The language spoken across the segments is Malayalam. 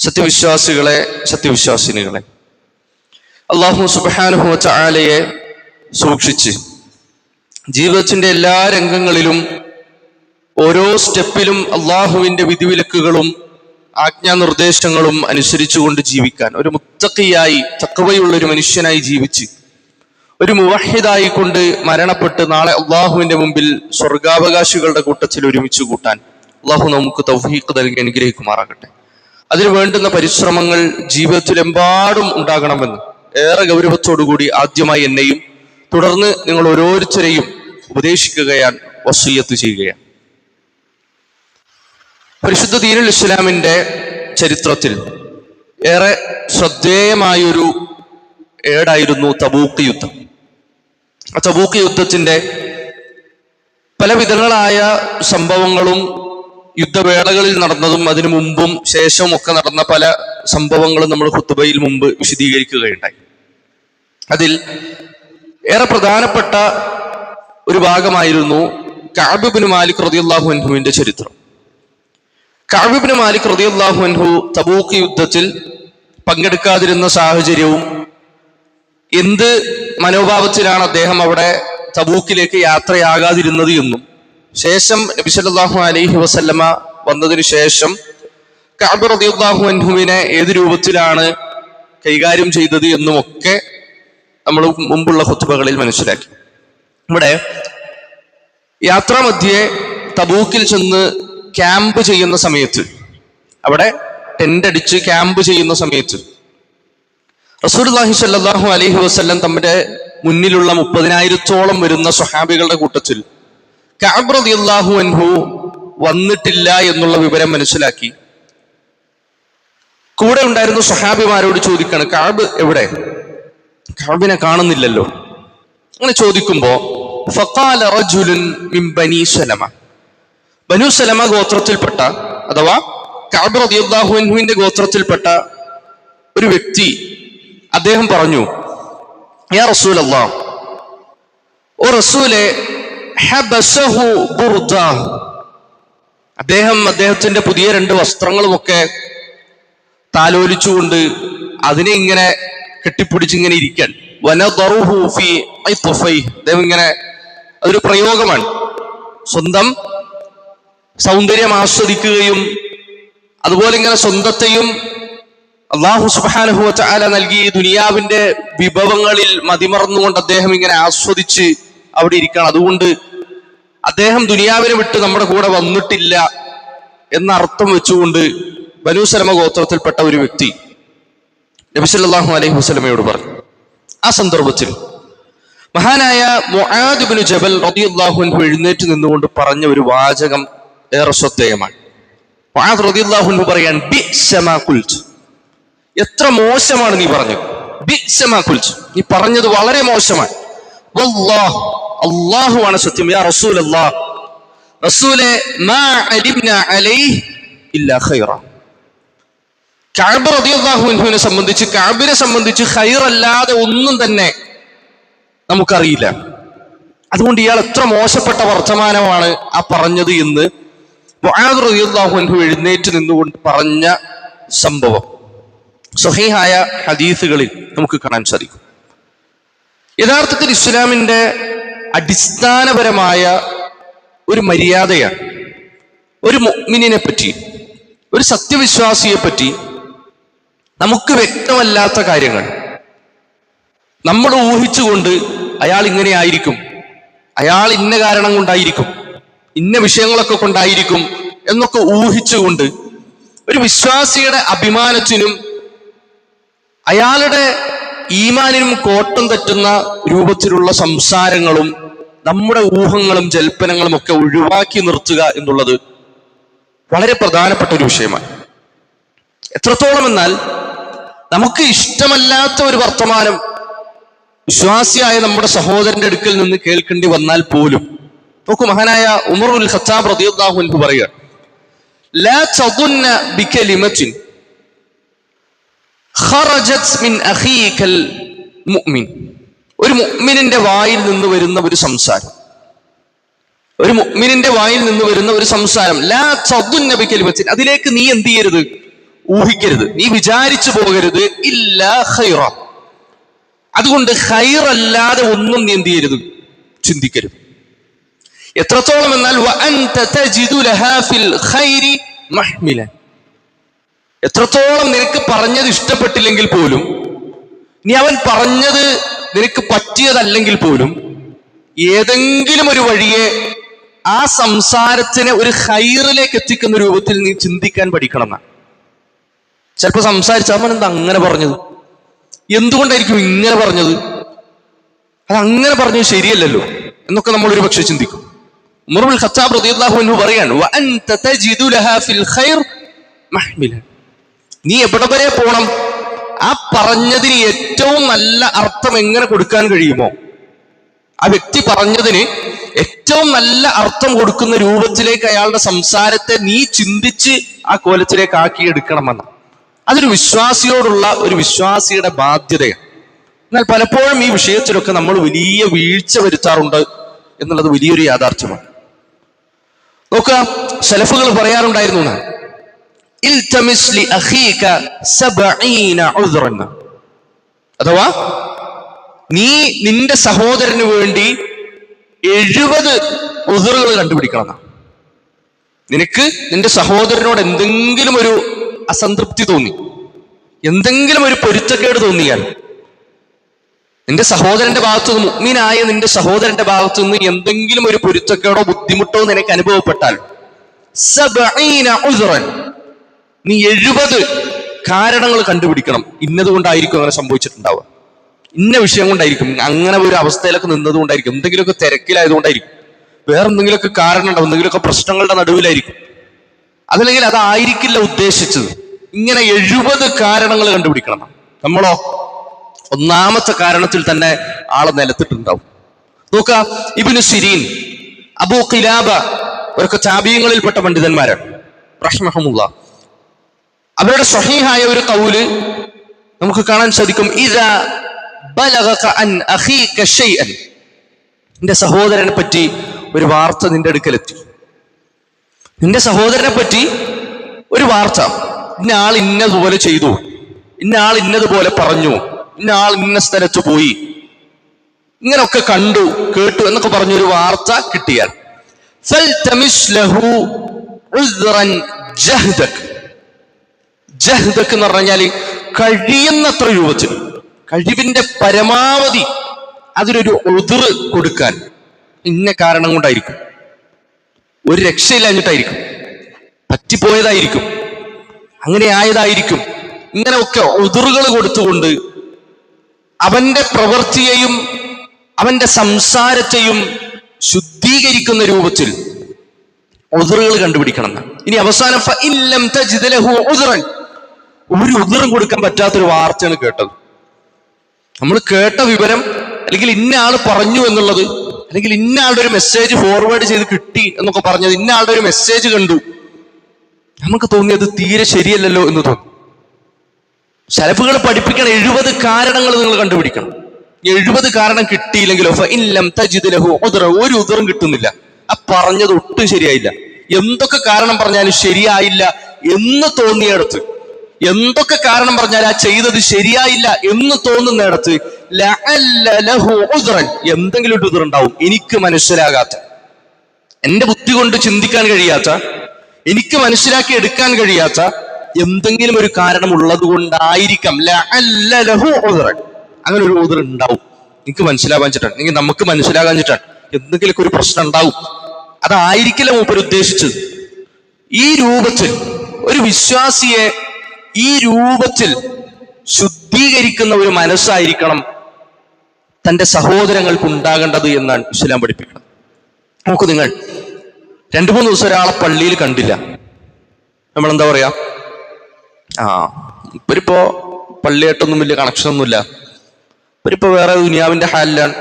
സത്യവിശ്വാസികളെ, സത്യവിശ്വാസിനികളെ, അല്ലാഹു സുബ്ഹാനഹു വ തആലയെ സൂക്ഷിച്ച് ജീവിതത്തിന്റെ എല്ലാ രംഗങ്ങളിലും ഓരോ സ്റ്റെപ്പിലും അള്ളാഹുവിന്റെ വിധിവിലക്കുകളും ആജ്ഞാനിർദ്ദേശങ്ങളും അനുസരിച്ചുകൊണ്ട് ജീവിക്കാൻ, ഒരു മുത്തഖിയായി തഖ്വയുള്ള ഒരു മനുഷ്യനായി ജീവിച്ച് ഒരു മുവഹിദായി കൊണ്ട് മരണപ്പെട്ട് നാളെ അള്ളാഹുവിന്റെ മുമ്പിൽ സ്വർഗാവകാശികളുടെ കൂട്ടത്തിൽ ഒരുമിച്ച് കൂട്ടാൻ അള്ളാഹു നമുക്ക് തൗഫീഖ് നൽകി അനുഗ്രഹിക്കുമാറാകട്ടെ. അതിനു വേണ്ടുന്ന പരിശ്രമങ്ങൾ ജീവിതത്തിലെമ്പാടും ഉണ്ടാകണമെന്ന് ഏറെ ഗൗരവത്തോടുകൂടി ആദ്യമായി എന്നെയും തുടർന്ന് നിങ്ങൾ ഓരോരുത്തരെയും ഉപദേശിക്കുകയാണ്, വസിയ്യത്ത് ചെയ്യുകയാണ്. പരിശുദ്ധ ദീനുൽ ഇസ്ലാമിന്റെ ചരിത്രത്തിൽ ഏറെ ശ്രദ്ധേയമായൊരു ഏടായിരുന്നു തബൂക്ക് യുദ്ധം. ആ തബൂക്ക് യുദ്ധത്തിന്റെ പല വിധങ്ങളായ സംഭവങ്ങളും യുദ്ധവേളകളിൽ നടന്നതും അതിനു മുമ്പും ശേഷവും ഒക്കെ നടന്ന പല സംഭവങ്ങളും നമ്മൾ ഖുത്ബയിൽ മുമ്പ് വിശദീകരിക്കുകയുണ്ടായി. അതിൽ ഏറെ പ്രധാനപ്പെട്ട ഒരു ഭാഗമായിരുന്നു കഅബ് ഇബ്നു മാലിക് റളിയല്ലാഹു അൻഹുവിന്റെ ചരിത്രം. കഅബ് ഇബ്നു മാലിക് റളിയല്ലാഹു അൻഹു തബൂക്ക് യുദ്ധത്തിൽ പങ്കെടുക്കാതിരുന്ന സാഹചര്യവും എന്ത് മനോഭാവത്തിലാണ് അദ്ദേഹം അവിടെ തബൂക്കിലേക്ക് യാത്രയാകാതിരുന്നത് എന്നും ശേഷം നബി സല്ലല്ലാഹു അലൈഹി വസല്ലമ വന്നതിന് ശേഷം കഅബ് റളിയല്ലാഹു അൻഹുവിനെ ഏത് രൂപത്തിലാണ് കൈകാര്യം ചെയ്തത് എന്നുമൊക്കെ നമ്മൾ മുമ്പുള്ള ഖുത്ബകളിൽ മനസ്സിലാക്കി. ഇവിടെ യാത്രാമധ്യേ തബൂക്കിൽ ചെന്ന് ക്യാമ്പ് ചെയ്യുന്ന സമയത്ത്, അവിടെ ടെന്റ് അടിച്ച് ക്യാമ്പ് ചെയ്യുന്ന സമയത്ത് റസൂലുള്ളാഹി സ്വല്ലല്ലാഹു അലൈഹി വസല്ലം തമ്മിന്റെ മുന്നിലുള്ള 30,000-ഓളം വരുന്ന സ്വഹാബികളുടെ കൂട്ടത്തിൽ കഅബ് റളിയല്ലാഹു അൻഹു വന്നിട്ടില്ല എന്നുള്ള വിവരം മനസ്സിലാക്കി കൂടെ ഉണ്ടായിരുന്ന സ്വഹാബിമാരോട് ചോദിക്കാണ്, കഅബ് എവിടെ? കഅബിനെ കാണുന്നില്ലല്ലോ. അങ്ങനെ ചോദിക്കുമ്പോ ഫഖാല റജുലുൻ മിൻ ബനി സലമ, ബനു സലമ ഗോത്രത്തിൽപ്പെട്ട അഥവാ കഅബ് റളിയല്ലാഹു അൻഹുവിന്റെ ഗോത്രത്തിൽപ്പെട്ട ഒരു വ്യക്തി അദ്ദേഹം പറഞ്ഞു, യാ റസൂലല്ലാഹ്, ഓ റസൂലേ, ഹബസഹു ബുർദ, അദ്ദേഹത്തിന്റെ പുതിയ 2 വസ്ത്രങ്ങളുമൊക്കെ താലോലിച്ചുകൊണ്ട് അതിനെ ഇങ്ങനെ കെട്ടിപ്പിടിച്ചിങ്ങനെ ഇരിക്കാൻ, വനദറുഹു ഫീ ഐത്ഫൈ, അദ്ദേഹം ഇങ്ങനെ, അതൊരു പ്രയോഗമാണ്, സ്വന്തം സൗന്ദര്യം ആസ്വദിക്കുകയും അതുപോലെ ഇങ്ങനെ സ്വന്തത്തെയും അല്ലാഹു സുബ്ഹാനഹു വ തആല നൽകി ദുനിയാവിന്റെ വിഭവങ്ങളിൽ മതിമറന്നുകൊണ്ട് അദ്ദേഹം ഇങ്ങനെ ആസ്വദിച്ച് അവിടെ ഇരിക്കണം. അതുകൊണ്ട് അദ്ദേഹം ദുനിയാവിനെ വിട്ട് നമ്മുടെ കൂടെ വന്നിട്ടില്ല എന്ന അർത്ഥം വെച്ചുകൊണ്ട് ബനൂ സലമ ഗോത്രത്തിൽപ്പെട്ട ഒരു വ്യക്തി നബി സല്ലല്ലാഹു അലൈഹി വസല്ലമയോട് പറഞ്ഞു. ആ സന്ദർഭത്തിൽ മഹാനായ മുആദ് ഇബ്നു ജബൽ റളിയല്ലാഹു അൻഹു എഴുന്നേറ്റ് നിന്നുകൊണ്ട് പറഞ്ഞ ഒരു വാചകം ഏറെ ശ്രദ്ധേയമാണ്. മുആദ് റളിയല്ലാഹു അൻഹു പറയാൻ, ബിഅ്സ മാ ഖുൽത്, എത്ര മോശമാണ് നീ പറഞ്ഞത്. ബിഅ്സ മാ ഖുൽത്, നീ പറഞ്ഞത് വളരെ മോശമാണ്. വല്ലാഹ്, അല്ലാഹുവാണ് സത്യം, യാ റസൂലല്ലാഹ്, റസൂലേ, മാ അലിംനാ അലൈഹി ഇല്ലാ ഖൈറ. കഅബ് റളിയല്ലാഹു അൻഹുവിനെ സംബന്ധിച്ച്, കഅബിനെ സംബന്ധിച്ച് ഖൈറല്ലാതെ ഒന്നും തന്നെ നമുക്കറിയില്ല. അതുകൊണ്ട് ഇയാൾ എത്ര മോശപ്പെട്ട വർത്തമാനമാണ് ആ പറഞ്ഞത് എന്ന് മുആദ് റളിയല്ലാഹു അൻഹു എഴുന്നേറ്റ് നിന്നുകൊണ്ട് പറഞ്ഞ സംഭവം സ്വഹീഹായ ഹദീസുകളിൽ നമുക്ക് കാണാൻ സാധിക്കും. യഥാർത്ഥത്തിൽ ഇസ്ലാമിന്റെ അടിസ്ഥാനപരമായ ഒരു മര്യാദയാണ് ഒരു മുഅ്മിനിനെ പറ്റി, ഒരു സത്യവിശ്വാസിയെ പറ്റി നമുക്ക് വ്യക്തമല്ലാത്ത കാര്യങ്ങൾ നമ്മൾ ഊഹിച്ചുകൊണ്ട് അയാൾ ഇങ്ങനെ ആയിരിക്കും, അയാൾ ഇന്ന കാരണം കൊണ്ടായിരിക്കും, ഇന്ന വിഷയങ്ങളൊക്കെ കൊണ്ടായിരിക്കും എന്നൊക്കെ ഊഹിച്ചുകൊണ്ട് ഒരു വിശ്വാസിയുടെ അഭിമാനത്തിനും അയാളുടെ ഈമാനിനും കോട്ടം തെറ്റുന്ന രൂപത്തിലുള്ള സംസാരങ്ങളും നമ്മുടെ ഊഹങ്ങളും ജൽപ്പനങ്ങളും ഒക്കെ ഒഴിവാക്കി നിർത്തുക എന്നുള്ളത് വളരെ പ്രധാനപ്പെട്ട ഒരു വിഷയമാണ്. എത്രത്തോളം എന്നാൽ നമുക്ക് ഇഷ്ടമല്ലാത്ത ഒരു വർത്തമാനം വിശ്വാസിയായ നമ്മുടെ സഹോദരന്റെ അടുക്കൽ നിന്ന് കേൾക്കേണ്ടി വന്നാൽ പോലും, നോക്കൂ, മഹാനായ ഉമർ ഇബ്നുൽ ഖത്താബ് റളിയല്ലാഹു അൻഹു പറയുക, ലാ തദുന്ന ബികലിമത്തിൻ ഖറജത് മിൻ അഖീകൽ മുഅ്മിൻ, ഒരു മുഅ്മിനിന്റെ വായിൽ നിന്ന് വരുന്ന ഒരു സംസാരം, ഒരു മുഅ്മിനിന്റെ വായിൽ നിന്ന് വരുന്ന ഒരു സംസാരം, ലാ തദുന്ന ബികലിമത്തിൻ, അതിലേക്ക് നീ എന്ത് ചെയ്യരുത്, ഊഹിക്കരുത്, നീ വിചാരിച്ചു പോകരുത് ഇല്ലാ ഖൈറ. അതുകൊണ്ട് ഖൈറല്ലാതെ ഒന്നും നീ എന്ത് ചെയ്യരുത്, ചിന്തിക്കരുത്. എത്രത്തോളം എന്നാൽ വഅൻത തജിദു ലഹാ ഫിൽ ഖൈരി മഹ്മിലൻ. എത്രത്തോളം നിനക്ക് പറഞ്ഞത് ഇഷ്ടപ്പെട്ടില്ലെങ്കിൽ പോലും, നീ അവൻ പറഞ്ഞത് നിനക്ക് പറ്റിയതല്ലെങ്കിൽ പോലും, ഏതെങ്കിലും ഒരു വഴിയെ ആ സംസാരത്തിനെ ഒരു ഖൈറിലേക്ക് എത്തിക്കുന്ന രൂപത്തിൽ നീ ചിന്തിക്കാൻ പഠിക്കണം എന്നാണ്. ചിലപ്പോൾ സംസാരിച്ച അവൻ എന്താ അങ്ങനെ പറഞ്ഞത്, എന്തുകൊണ്ടായിരിക്കും ഇങ്ങനെ പറഞ്ഞത്, അത് അങ്ങനെ പറഞ്ഞത് ശരിയല്ലല്ലോ എന്നൊക്കെ നമ്മൾ ഒരു പക്ഷെ ചിന്തിക്കും. ഉമർ ഇബ്നുൽ ഖത്താബ് റളിയല്ലാഹു അൻഹു പറയാണ് വഅൻത തജിദു ലഹാ ഫിൽ ഖൈർ മഹ്മിലൻ. നീ എവിടെ വരെ പോണം, ആ പറഞ്ഞതിന് ഏറ്റവും നല്ല അർത്ഥം എങ്ങനെ കൊടുക്കാൻ കഴിയുമോ, ആ വ്യക്തി പറഞ്ഞതിന് ഏറ്റവും നല്ല അർത്ഥം കൊടുക്കുന്ന രൂപത്തിലേക്ക് അയാളുടെ സംസാരത്തെ നീ ചിന്തിച്ച് ആ കോലത്തിലേക്ക് ആക്കിയെടുക്കണമെന്ന്. അതൊരു വിശ്വാസിയോടുള്ള ഒരു വിശ്വാസിയുടെ ബാധ്യതയാണ്. എന്നാൽ പലപ്പോഴും ഈ വിഷയത്തിലൊക്കെ നമ്മൾ വലിയ വീഴ്ച വരുത്താറുണ്ട് എന്നുള്ളത് വലിയൊരു യാഥാർത്ഥ്യമാണ്. നോക്കുക, സലഫുകൾ പറയാറുണ്ടായിരുന്നു ഇൽതമിസ് ലി അഖീക 70 ഉദ്റൻ. അഥവാ നീ നിന്റെ സഹോദരന് വേണ്ടി 70 ഉദ്റുകൾ കണ്ടുപിടിക്കണം. നിനക്ക് നിന്റെ സഹോദരനോട് എന്തെങ്കിലും ഒരു അസംതൃപ്തി തോന്നി, എന്തെങ്കിലും ഒരു പൊരുത്തക്കേട് തോന്നിയാൽ, നിന്റെ സഹോദരന്റെ ഭാഗത്തു നിന്ന്, മുഅ്മിനായ നിന്റെ സഹോദരന്റെ ഭാഗത്തു നിന്ന് എന്തെങ്കിലും ഒരു പൊരുത്തക്കേടോ ബുദ്ധിമുട്ടോ നിനക്ക് അനുഭവപ്പെട്ടാൽ 70 ഉദ്റൻ, നീ 70 കാരണങ്ങൾ കണ്ടുപിടിക്കണം. ഇന്നതുകൊണ്ടായിരിക്കും അങ്ങനെ സംഭവിച്ചിട്ടുണ്ടാവുക, ഇന്ന വിഷയം കൊണ്ടായിരിക്കും, അങ്ങനെ ഒരു അവസ്ഥയിലൊക്കെ നിന്നതുകൊണ്ടായിരിക്കും, എന്തെങ്കിലുമൊക്കെ തിരക്കിലായതുകൊണ്ടായിരിക്കും, വേറെ എന്തെങ്കിലുമൊക്കെ കാരണം ഉണ്ടാവും, എന്തെങ്കിലുമൊക്കെ പ്രശ്നങ്ങളുടെ നടുവിലായിരിക്കും, അതല്ലെങ്കിൽ അതായിരിക്കില്ല ഉദ്ദേശിച്ചത്. ഇങ്ങനെ 70 കാരണങ്ങൾ കണ്ടുപിടിക്കണം. നമ്മളോ ഒന്നാമത്തെ കാരണത്തിൽ തന്നെ ആളെ നിലത്തിട്ടുണ്ടാവും. നോക്ക, ഇബ്നു സിരീൻ, അബൂ ഖിലാബ, അവരൊക്കെ താബിഈങ്ങളിൽപ്പെട്ട പണ്ഡിതന്മാരാണ് റഹ്മഹുമുല്ലാഹ്. അവരുടെ സ്വഹീഹായ ഒരു ഖൗല് നമുക്ക് കാണാൻ സാധിക്കും. ഇദാ ബലഗക അൻ അഖീക ശൈഅൻ, നിന്റെ സഹോദരനെ പറ്റി ഒരു വാർത്ത നിന്റെ അടുക്കലെത്തി. നിന്റെ സഹോദരനെ പറ്റി ഒരു വാർത്ത, ഇന്ന ആൾ ഇന്നതുപോലെ ചെയ്തു, ഇന്ന ആൾ ഇന്നതുപോലെ പറഞ്ഞു, ഇന്ന ആൾ ഇന്ന സ്ഥലത്ത് പോയി, ഇങ്ങനൊക്കെ കണ്ടു കേട്ടു എന്നൊക്കെ പറഞ്ഞൊരു വാർത്ത കിട്ടിയാൽ ഫൽതമിസ് ലഹു ഉദ്റൻ ജഹ്ദക്. ജഹ്ദക് എന്ന് പറഞ്ഞാൽ കഴിയുന്നത്ര രൂപത്തിൽ, കഴിവിന്റെ പരമാവധി അതിനൊരു ഉദ്ർ കൊടുക്കാൻ. ഇന്ന കാരണം കൊണ്ടായിരിക്കും, ഒരു രക്ഷയില്ലാഞ്ഞിട്ടായിരിക്കും, പറ്റിപ്പോയതായിരിക്കും, അങ്ങനെ ആയതായിരിക്കും, ഇങ്ങനെയൊക്കെ ഉദ്റുകൾ കൊടുത്തുകൊണ്ട് അവന്റെ പ്രവൃത്തിയെയും അവന്റെ സംസാരത്തെയും ശുദ്ധീകരിക്കുന്ന രൂപത്തിൽ ഉദ്റുകൾ കണ്ടുപിടിക്കണം. ഇനി അവസാനം ഫഇല്ലം തജിദ് ലഹു ഉദ്റൻ, ഒരു ഉദ്റും കൊടുക്കാൻ പറ്റാത്തൊരു വാർത്തയാണ് കേട്ടത്. നമ്മൾ കേട്ട വിവരം, അല്ലെങ്കിൽ ഇന്ന ആള് പറഞ്ഞു എന്നുള്ളത്, അല്ലെങ്കിൽ ഇന്ന ആളുടെ ഒരു മെസ്സേജ് ഫോർവേഡ് ചെയ്ത് കിട്ടി എന്നൊക്കെ പറഞ്ഞത്, ഇന്ന ആളുടെ ഒരു മെസ്സേജ് കണ്ടു, നമുക്ക് തോന്നിയത് തീരെ ശരിയല്ലല്ലോ എന്ന് തോന്നി. സലഫുകൾ പഠിപ്പിക്കണം 70 കാരണങ്ങൾ നിങ്ങൾ കണ്ടുപിടിക്കണം. 70 കാരണം കിട്ടിയില്ലെങ്കിലോ ഫഇല്ലം തജിദ് ലഹു ഉദ്റ, ഒരു ഉദ്റും കിട്ടുന്നില്ല, ആ പറഞ്ഞത് ഒട്ടും ശരിയായില്ല, എന്തൊക്കെ കാരണം പറഞ്ഞാലും ശരിയായില്ല എന്ന് തോന്നിയിടത്ത്, എന്തൊക്കെ കാരണം പറഞ്ഞാൽ ആ ചെയ്തത് ശരിയായില്ല എന്ന് തോന്നുന്നിടത്ത് ലഅല്ല ലഹു ഉദ്റൻ, എന്തെങ്കിലും ഒരു ഉദ്ർ ഉണ്ടാവും, എനിക്ക് മനസ്സിലാകാത്ത, എന്റെ ബുദ്ധി കൊണ്ട് ചിന്തിക്കാൻ കഴിയാത്ത, എനിക്ക് മനസ്സിലാക്കി എടുക്കാൻ കഴിയാത്ത എന്തെങ്കിലും ഒരു കാരണം ഉള്ളത് കൊണ്ടായിരിക്കാം ലഅല്ല ലഹു ഉദ്റൻ, അങ്ങനെ ഒരു ഉദ്ർ ഉണ്ടാവും. എനിക്ക് മനസ്സിലാകാൻ ചിട്ടാണ്, അല്ലെങ്കിൽ നമുക്ക് മനസ്സിലാകാൻ ചിട്ടാണ്, എന്തെങ്കിലുമൊക്കെ ഒരു പ്രശ്നം ഉണ്ടാവും, അതായിരിക്കില്ല മൂപ്പർ ഉദ്ദേശിച്ചത്. ഈ രൂപത്തിൽ ഒരു വിശ്വാസിയെ ഈ രൂപത്തിൽ ശുദ്ധീകരിക്കുന്ന ഒരു മനസ്സായിരിക്കണം തന്റെ സഹോദരങ്ങൾക്ക് ഉണ്ടാകേണ്ടത് എന്നാണ് ഇസ്ലാം പഠിപ്പിക്കുന്നത്. നോക്കൂ, നിങ്ങൾ 2-3 ദിവസം ഒരാളെ പള്ളിയിൽ കണ്ടില്ല, നമ്മളെന്താ പറയാ, ഇവരിപ്പോ പള്ളിയായിട്ടൊന്നും വലിയ കണക്ഷനൊന്നുമില്ല, ഇവരിപ്പോ വേറെ ദുനിയാവിന്റെ ഹാലിലാണ്.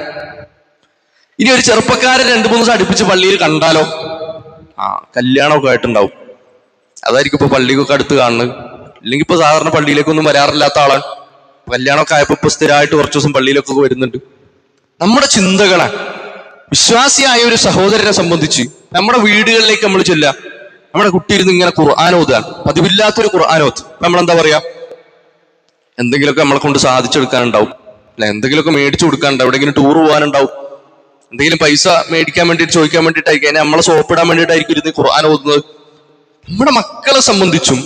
ഇനി ഒരു ചെറുപ്പക്കാരൻ 2-3 ദിവസം അടുപ്പിച്ച് പള്ളിയിൽ കണ്ടാലോ, കല്യാണമൊക്കെ ആയിട്ടുണ്ടാവും, അതായിരിക്കും ഇപ്പൊ പള്ളിക്കൊക്കെ അടുത്ത് കാണുന്നത്. ഇല്ലെങ്കിൽ ഇപ്പൊ സാധാരണ പള്ളിയിലേക്കൊന്നും വരാറില്ലാത്ത ആളാണ്, കല്യാണമൊക്കെ ആയപ്പോ ഇപ്പൊ സ്ഥിരമായിട്ട് കുറച്ച് ദിവസം പള്ളിയിലൊക്കെ വരുന്നുണ്ട്. നമ്മുടെ ചിന്തകളാണ്. വിശ്വാസിയായ ഒരു സഹോദരനെ സംബന്ധിച്ച് നമ്മുടെ വീടുകളിലേക്ക് നമ്മൾ ചെല്ലുക, നമ്മുടെ കുട്ടി ഇരുന്ന് ഇങ്ങനെ ഖുർആൻ പതിവില്ലാത്തൊരു ഖുർആൻ ഓത്ത്. നമ്മളെന്താ പറയാ, എന്തെങ്കിലുമൊക്കെ നമ്മളെ കൊണ്ട് സാധിച്ചെടുക്കാനുണ്ടാവും, അല്ലെ? എന്തെങ്കിലുമൊക്കെ മേടിച്ചു കൊടുക്കാനുണ്ടാവും, എവിടെയെങ്കിലും ടൂർ പോകാനുണ്ടാവും, എന്തെങ്കിലും പൈസ മേടിക്കാൻ വേണ്ടിയിട്ട് ചോദിക്കാൻ വേണ്ടിയിട്ടായിരിക്കും, അതിനെ നമ്മളെ സോപ്പിടാൻ വേണ്ടിയിട്ടായിരിക്കും ഇരുന്ന് ഖുർആൻ ഓതുന്നത്. നമ്മുടെ മക്കളെ സംബന്ധിച്ചും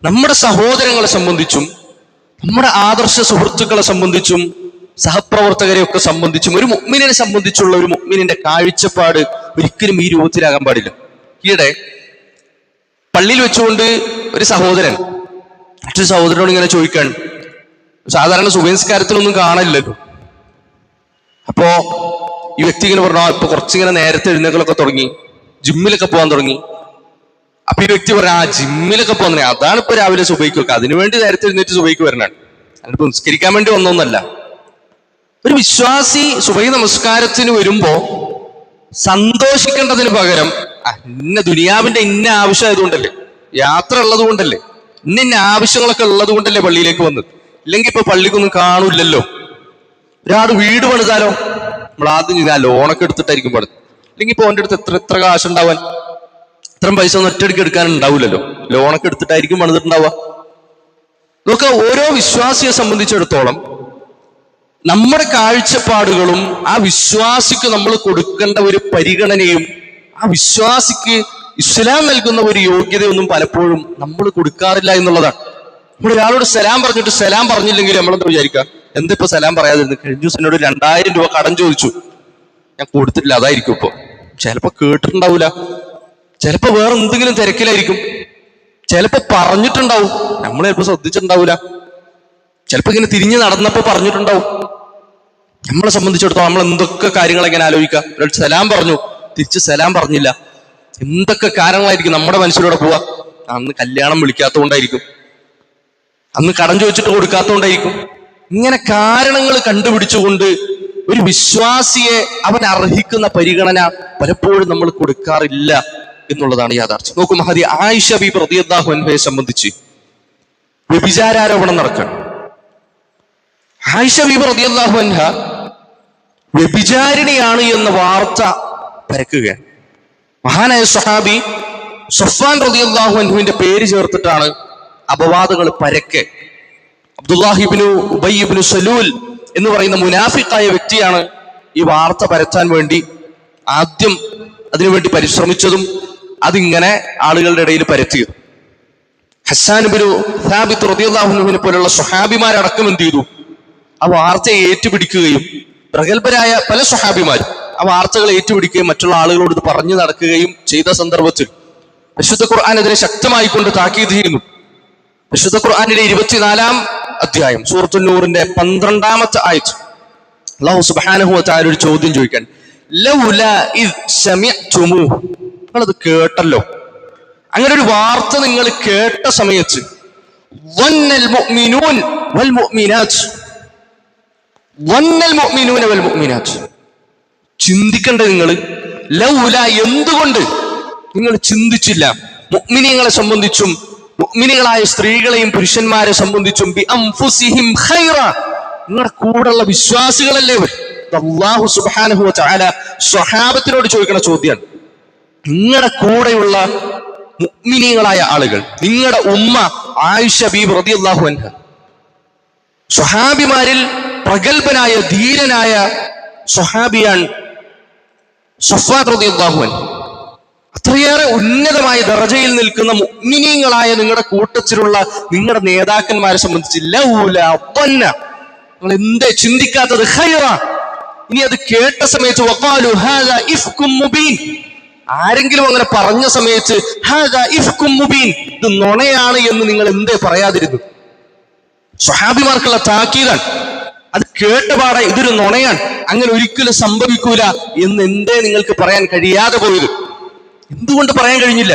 നമ്മുടെ സഹോദരങ്ങളെ സംബന്ധിച്ചും നമ്മുടെ ആദർശ സുഹൃത്തുക്കളെ സംബന്ധിച്ചും സഹപ്രവർത്തകരെ ഒക്കെ സംബന്ധിച്ചും ഒരു മുഅ്മിനെ സംബന്ധിച്ചുള്ള ഒരു മുഅ്മിനിന്റെ കാഴ്ചപ്പാട് ഒരിക്കലും ഈ രൂപത്തിലാകാൻ പാടില്ല. ഈയിടെ പള്ളിയിൽ വെച്ചുകൊണ്ട് ഒരു സഹോദരൻ മറ്റൊരു സഹോദരനോട് ഇങ്ങനെ ചോദിക്കാൻ, സാധാരണ സുബഹിസ്കാരത്തിലൊന്നും കാണാനില്ലല്ലോ. അപ്പോ ഈ വ്യക്തി ഇങ്ങനെ പറഞ്ഞു, ഇപ്പൊ കുറച്ചിങ്ങനെ നേരത്തെ എഴുന്നേൽക്കലൊക്കെ തുടങ്ങി, ജിമ്മിലൊക്കെ പോകാൻ തുടങ്ങി. അപ്പൊ ഈ വ്യക്തി പറഞ്ഞു, ജിമ്മിലൊക്കെ പോകുന്ന അതാണ് ഇപ്പൊ രാവിലെ സുബഹിക്ക് വെക്കുക, അതിനുവേണ്ടി നേരത്തെ എഴുന്നേറ്റ് സുബഹിക്ക് വരണാണ്, അതിനിപ്പോ നിസ്കരിക്കാൻ വേണ്ടി വന്നൊന്നല്ല. ഒരു വിശ്വാസി സുബഹി നമസ്കാരത്തിന് വരുമ്പോ സന്തോഷിക്കേണ്ടതിന് പകരം ഇന്ന ദുനിയാവിന്റെ ഇന്ന ആവശ്യം ആയതുകൊണ്ടല്ലേ, യാത്ര ഉള്ളത് കൊണ്ടല്ലേ, ഇന്ന ആവശ്യങ്ങളൊക്കെ ഉള്ളത് കൊണ്ടല്ലേ പള്ളിയിലേക്ക് വന്നത്, ഇല്ലെങ്കിൽ ഇപ്പൊ പള്ളിക്കൊന്നും കാണൂല്ലല്ലോ. ഒരാൾ വീട് പണിതാലോ, നമ്മൾ ആദ്യം ചെയ്താൽ ലോണൊക്കെ എടുത്തിട്ടായിരിക്കും പണിത്, ഇല്ലെങ്കിൽ ഇപ്പൊ അവന്റെ അടുത്ത് എത്ര കാശ് ഉണ്ടാവാൻ, ഇത്രയും പൈസ ഒന്നും ഒറ്റയടിക്ക് എടുക്കാൻ ഉണ്ടാവില്ലല്ലോ, ലോണൊക്കെ എടുത്തിട്ടായിരിക്കും പണിതിട്ടുണ്ടാവുക. ഇതൊക്കെ ഓരോ വിശ്വാസിയെ സംബന്ധിച്ചിടത്തോളം നമ്മുടെ കാഴ്ചപ്പാടുകളും ആ വിശ്വാസിക്ക് നമ്മൾ കൊടുക്കേണ്ട ഒരു പരിഗണനയും ആ വിശ്വാസിക്ക് ഇസ്ലാം നൽകുന്ന ഒരു യോഗ്യതയൊന്നും പലപ്പോഴും നമ്മൾ കൊടുക്കാറില്ല എന്നുള്ളതാണ്. നമ്മൾ ഒരാളോട് സലാം പറഞ്ഞിട്ട് സലാം പറഞ്ഞില്ലെങ്കിൽ നമ്മളെന്താ വിചാരിക്കുക, എന്തിപ്പോ സലാം പറയാതിരുന്നു, കഴിഞ്ഞ ദിവസം എന്നോട് 2000 രൂപ കടം ചോദിച്ചു, ഞാൻ കൊടുത്തിട്ടില്ല, അതായിരിക്കും ഇപ്പൊ. ചിലപ്പോ കേട്ടിട്ടുണ്ടാവൂല, ചിലപ്പോ വേറെ എന്തെങ്കിലും തിരക്കിലായിരിക്കും, ചിലപ്പോ പറഞ്ഞിട്ടുണ്ടാവും, നമ്മൾ ചിലപ്പോ ശ്രദ്ധിച്ചിട്ടുണ്ടാവൂല, ചിലപ്പോ ഇങ്ങനെ തിരിഞ്ഞു നടന്നപ്പോ പറഞ്ഞിട്ടുണ്ടാവും. നമ്മളെ സംബന്ധിച്ചിടത്തോളം നമ്മൾ എന്തൊക്കെ കാര്യങ്ങൾ എങ്ങനെ ആലോചിക്കുക, ഒരാൾ സലാം പറഞ്ഞു തിരിച്ച് സലാം പറഞ്ഞില്ല, എന്തൊക്കെ കാരണങ്ങളായിരിക്കും നമ്മുടെ മനസ്സിലൂടെ പോവാ. അന്ന് കല്യാണം വിളിക്കാത്തതുകൊണ്ടായിരിക്കും, അന്ന് കടം ചോദിച്ചിട്ട് കൊടുക്കാത്തതുകൊണ്ടായിരിക്കും. ഇങ്ങനെ കാരണങ്ങൾ കണ്ടുപിടിച്ചുകൊണ്ട് ഒരു വിശ്വാസിയെ അവൻ അർഹിക്കുന്ന പരിഗണന പലപ്പോഴും നമ്മൾ കൊടുക്കാറില്ല എന്നുള്ളതാണ് യാഥാർത്ഥ്യം. നോക്കൂ, മഹദി ആയിഷ ബീബി റളിയല്ലാഹു അൻഹയെ സംബന്ധിച്ച് വ്യഭിചാരോപണം നടക്കണം. ആയിഷ ബീബി റളിയല്ലാഹു അൻഹ വ്യഭിചാരിണിയാണ് എന്ന വാർത്ത പരക്കുകയാണ്. മഹാനായ സ്വഹാബി സഫ്വാൻ റളിയല്ലാഹു അൻഹുവിന്റെ പേര് ചേർത്തിട്ടാണ് അപവാദങ്ങൾ പരക്കെ. അബ്ദുല്ലാഹിബ്നു ഉബയ്യ് ഇബ്നു സലൂൽ എന്ന് പറയുന്ന മുനാഫിഖായ വ്യക്തിയാണ് ഈ വാർത്ത പരത്താൻ വേണ്ടി ആദ്യം അതിനുവേണ്ടി പരിശ്രമിച്ചതും അതിങ്ങനെ ആളുകളുടെ ഇടയിൽ പരത്തിയത്. ഹസ്സാൻ ഇബ്നു സാബിത്ത് റളിയല്ലാഹു അൻഹുവിനെ പോലുള്ള സ്വഹാബിമാരടക്കം എന്ത് ചെയ്തു, ആ വാർത്തയെ ഏറ്റുപിടിക്കുകയും പ്രഗത്ഭരായ പല സ്വഹാബിമാരും ആ വാർത്തകൾ ഏറ്റുപിടിക്കുകയും മറ്റുള്ള ആളുകളോട് ഇത് പറഞ്ഞു നടക്കുകയും ചെയ്ത സന്ദർഭത്തിൽ പരിശുദ്ധ ഖുർആനെതിരെ ശക്തമായിക്കൊണ്ട് താക്കീത് ചെയ്യുന്നു. പരിശുദ്ധ ഖുർആനിലെ 24-ാം അധ്യായം സൂറത്തുൻ നൂറിന്റെ 12-ാമത്തെ ആയത്ത് അല്ലാഹു സുബ്ഹാനഹു വ തആല ഒരു ചോദ്യം ചോദിക്കാൻ, ലൗലാ ഇദ് സമിഅ്തുമൂ, നിങ്ങളത് കേട്ടല്ലോ, അങ്ങനെ ഒരു വാർത്ത നിങ്ങൾ കേട്ട സമയത്ത് വന്നൽ മുഅ്മിനൂൻ വൽ മുഅ്മിനാത്ത്, വന്നൽ മുഅ്മിനൂന വൽ മുഅ്മിനാത്ത്, ചിന്തിക്കേണ്ടത് നിങ്ങൾ ലൗല, എന്തുകൊണ്ട് നിങ്ങൾ ചിന്തിച്ചില്ല മുഅ്മിനീങ്ങളെ സംബന്ധിച്ചും മുഅ്മിനീകളായ സ്ത്രീകളെയും പുരുഷന്മാരെ സംബന്ധിച്ചും ബി അൻഫുസിഹിം ഖൈറ, നിങ്ങളുടെ കൂടെയുള്ള വിശ്വാസികളല്ലേ അവർ. അല്ലാഹു സുബ്ഹാനഹു വ തആല സ്വഹാബത്തിനോട് ചോദിക്കുന്ന ചോദ്യമാണ്. നിങ്ങളുടെ കൂടെയുള്ള മുഅ്മിനീങ്ങളായ ആളുകൾ, നിങ്ങളുടെ ഉമ്മ ആയിഷ ബീബി റളിയല്ലാഹു അൻഹ, സ്വഹാബിമാരിൽ പ്രഗത്ഭനായ ധീരനായ സ്വഹാബിയാണ് സഫ്വാൻ റളിയല്ലാഹു അൻഹു. അത്രയേറെ ഉന്നതമായ ദറജയിൽ നിൽക്കുന്ന മുഅ്മിനീങ്ങളായ നിങ്ങളുടെ കൂട്ടത്തിലുള്ള നിങ്ങളുടെ നേതാക്കന്മാരെ സംബന്ധിച്ച് ലൗലാ ظن, നിങ്ങൾ എന്തേ ചിന്തിക്കാത്തത്, ഖൈറ, ഇനി അത് കേട്ട സമയത്ത് വഖാലു ഹാദാ ഇഫ്കും മുബീൻ, ആരെങ്കിലും അങ്ങനെ പറഞ്ഞ സമയത്ത് ഹാദാ ഇഫ്കും മുബീൻ, ഇത് നുണയാണ് എന്ന് നിങ്ങൾ എന്തേ പറയാതിരുന്നു? സ്വഹാബിമാർക്കുള്ള താക്കീതാണ്. അത് കേട്ടപാടെ ഇതൊരു നുണയാണ്, അങ്ങനെ ഒരിക്കലും സംഭവിക്കൂല എന്ന് എന്തേ നിങ്ങൾക്ക് പറയാൻ കഴിയാതെ പോയത്? എന്തുകൊണ്ട് പറയാൻ കഴിഞ്ഞില്ല?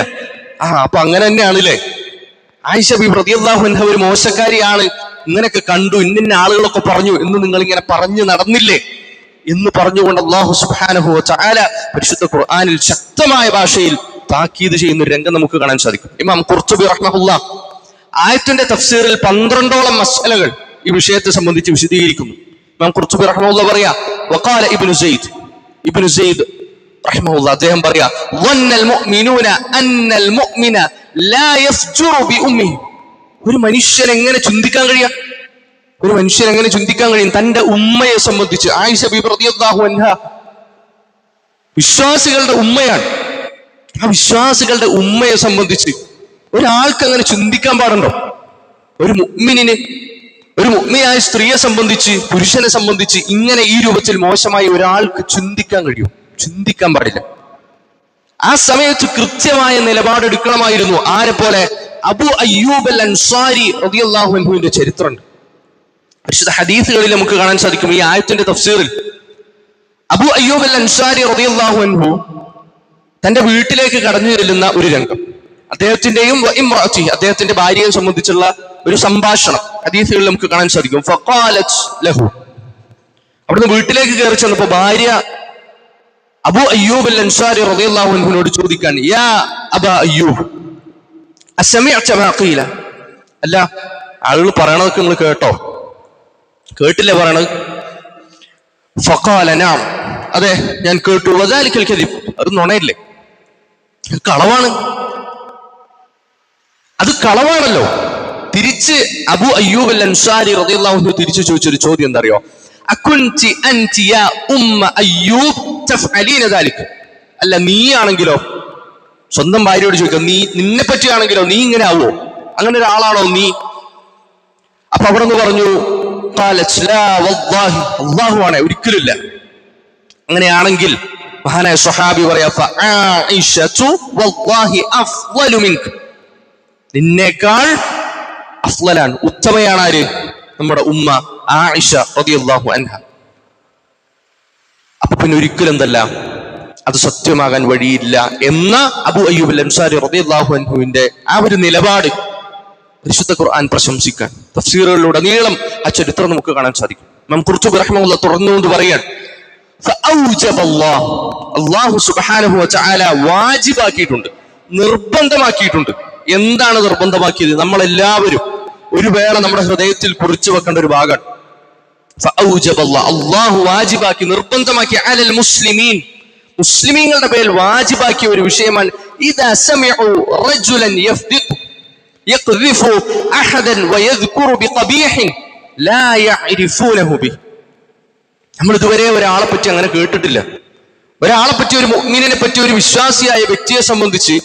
അപ്പൊ അങ്ങനെ തന്നെയാണല്ലേ, ആയിഷ ബീബി റളിയല്ലാഹു അൻഹ ഒരു മോശക്കാരിയാണ്, ഇങ്ങനെയൊക്കെ കണ്ടു, ഇന്ന ആളുകളൊക്കെ പറഞ്ഞു എന്ന് നിങ്ങൾ ഇങ്ങനെ പറഞ്ഞു നടന്നില്ലേ എന്ന് പറഞ്ഞുകൊണ്ട് അല്ലാഹു സുബ്ഹാനഹു വ തആല പരിശുദ്ധ ഖുർആനിൽ ശക്തമായ ഭാഷയിൽ താക്കീത് ചെയ്യുന്ന ഒരു രംഗം നമുക്ക് കാണാൻ സാധിക്കും. ഇമാം ഖുർത്തുബി റഹ്മഹുല്ലാഹ് ആയത്തിന്റെ തഫ്സീറിൽ 12ഓളം മസ്അലകൾ ഈ വിഷയത്തെ സംബന്ധിച്ച് വിശദീകരിക്കുന്നു. ഇമാം ഖുർത്തുബി റഹ്മഹുല്ലാഹ് പറയാ, വഖാല ഇബ്നു സെയ്ദ് റഹിമഹുല്ലാഹ് അദ്ദേഹം പറയാ വന്നൽ മുഅ്മിനൂന അന്നൽ മുഅ്മിന ലാ യഫ്ജുറു ബി ഉമ്മിഹി. ഒരു മനുഷ്യൻ എങ്ങനെ ചിന്തിക്കാൻ കഴിയാം? ഒരു മനുഷ്യൻ എങ്ങനെ ചിന്തിക്കാൻ കഴിയും തന്റെ ഉമ്മയെ സംബന്ധിച്ച്? ആയിഷ ബീബി റളിയല്ലാഹു അൻഹ വിശ്വാസികളുടെ ഉമ്മയാണ്. ആ വിശ്വാസികളുടെ ഉമ്മയെ സംബന്ധിച്ച് ഒരാൾക്ക് അങ്ങനെ ചിന്തിക്കാൻ പാടുണ്ടോ? ഒരു മുഅ്മിനിന്, ഒരു മുഅ്മിനായ സ്ത്രീയെ സംബന്ധിച്ച്, പുരുഷനെ സംബന്ധിച്ച് ഇങ്ങനെ ഈ രൂപത്തിൽ മോശമായി ഒരാൾക്ക് ചിന്തിക്കാൻ കഴിയും? ചിന്തിക്കാൻ പാടില്ല. ആ സമയത്ത് കൃത്യമായ നിലപാടെടുക്കണമായിരുന്നു. ആരെ പോലെ? അബൂ അയ്യൂബ് അൽ അൻസാരി റളിയല്ലാഹു അൻഹുവിന്റെ ചരിത്രമുണ്ട്. പരിശുദ്ധ ഹദീസുകളിൽ നമുക്ക് കാണാൻ സാധിക്കും. ഈ ആയത്തിന്റെ തഫ്സീറിൽ അബൂ അയ്യൂബ് അൽ അൻസാരി റളിയല്ലാഹു അൻഹു തന്റെ വീട്ടിലേക്ക് കടന്നു ചെല്ലുന്ന ഒരു രംഗം, അദ്ദേഹത്തിന്റെയും അദ്ദേഹത്തിന്റെ ഭാര്യയെ സംബന്ധിച്ചുള്ള ഒരു സംഭാഷണം ഹദീസുകളിൽ നമുക്ക് കാണാൻ സാധിക്കും. ഫഖാലത് ലഹു, അവിടുന്ന് വീട്ടിലേക്ക് കയറി ചെന്നപ്പോ ഭാര്യ അബൂ അയ്യൂബ് അൽ അൻസാരി റളിയല്ലാഹു അൻഹുവിനോട് ചോദിക്കാൻ, യാ അബാ അയ്യൂബ് അസമിഅത മാ ഖീല, അല്ല ആളുകൾ പറയണതൊക്കെ നിങ്ങൾ കേട്ടോ? കേട്ടില്ലേ പറയണത്? ഫഖാല നഅം, അതെ ഞാൻ കേട്ടു. വദാലികൽ കദിബ്, അത് നുണയല്ലേ, കളവാണ്, അത് കളവാണല്ലോ. തിരിച്ച് അബൂ അയ്യൂബ് അൽ അൻസാരി റളിയല്ലാഹു അൻഹു തിരിച്ചു ചോദിച്ചൊരു ചോദ്യം എന്താ അറിയോ? അകുൻതി അൻതി യാ ഉമ്മ അയ്യൂബ് തഫ്അലീന ദാലിക, അല്ല നീയാണെങ്കിലോ? സ്വന്തം ഭാര്യയോട് ചോദിക്കാം, നിന്നെ പറ്റിയാണെങ്കിലോ നീ ഇങ്ങനെ ആവോ? അങ്ങനെ ഒരാളാണോ നീ? അപ്പൊ അവിടെ നിന്ന് പറഞ്ഞു, അല്ലാഹു ആണ്, ഒരിക്കലുമില്ല. അങ്ങനെയാണെങ്കിൽ മഹാനായ സ്വഹാബി പറയാ, നിന്നേക്കാൾ അഫ്ളലാണ്, ഉത്തമയാണ് ആര്? നമ്മുടെ ഉമ്മ ആയിഷ റളിയല്ലാഹു അൻഹ. അപ്പൊ പിന്നെ ഒരിക്കലും എന്തല്ല, അത് സത്യമാകാൻ വഴിയില്ല എന്ന അബൂ അയ്യൂബ് അൽ അൻസാരി റളിയല്ലാഹു അൻഹുവിന്റെ ആ ഒരു നിലപാട് പരിശുദ്ധ ഖുർആൻ പ്രശംസിക്കാൻ തഫ്സീറുകളിലൂടെ നീളം ആ ചരിത്രം നമുക്ക് കാണാൻ സാധിക്കും. ഇമാം ഖുർത്തുബി റഹിമഹുല്ലാഹ് തുറന്നുകൊണ്ട് പറയാൻ, അല്ലാഹു സുബ്ഹാനഹു വ തആല വാജിബാക്കിയിട്ടുണ്ട്, നിർബന്ധമാക്കിയിട്ടുണ്ട്. എന്താണ് നിർബന്ധമാക്കിയത്? നമ്മളെല്ലാവരും ഒരു വേള നമ്മുടെ ഹൃദയത്തിൽ കുറിച്ചു വെക്കേണ്ട ഒരു ഭാഗമാണ്. അല്ലാഹു വാജിബാക്കി, നിർബന്ധമാക്കി അലൽ മുസ്ലിമീൻ, മുസ്ലിമീങ്ങളുടെ പേരിൽ വാജിബാക്കിയ ഒരു വിഷയമാണ്. ഇദാ സമിഉ റജുലൻ യഖ്ദിഫു അഹദൻ വയദ്കുറു ബിഖബീഹിൻ ലാ യഅരിഫൂനഹു ബിഹി. നമ്മൾ ഇതുവരെ ഒരാളെ പറ്റി അങ്ങനെ കേട്ടിട്ടില്ല. ഒരാളെ പറ്റി, ഒരു മുഅ്മിനിനെ പറ്റി, ഒരു വിശ്വാസിയായ വ്യക്തിയെ സംബന്ധിച്ച്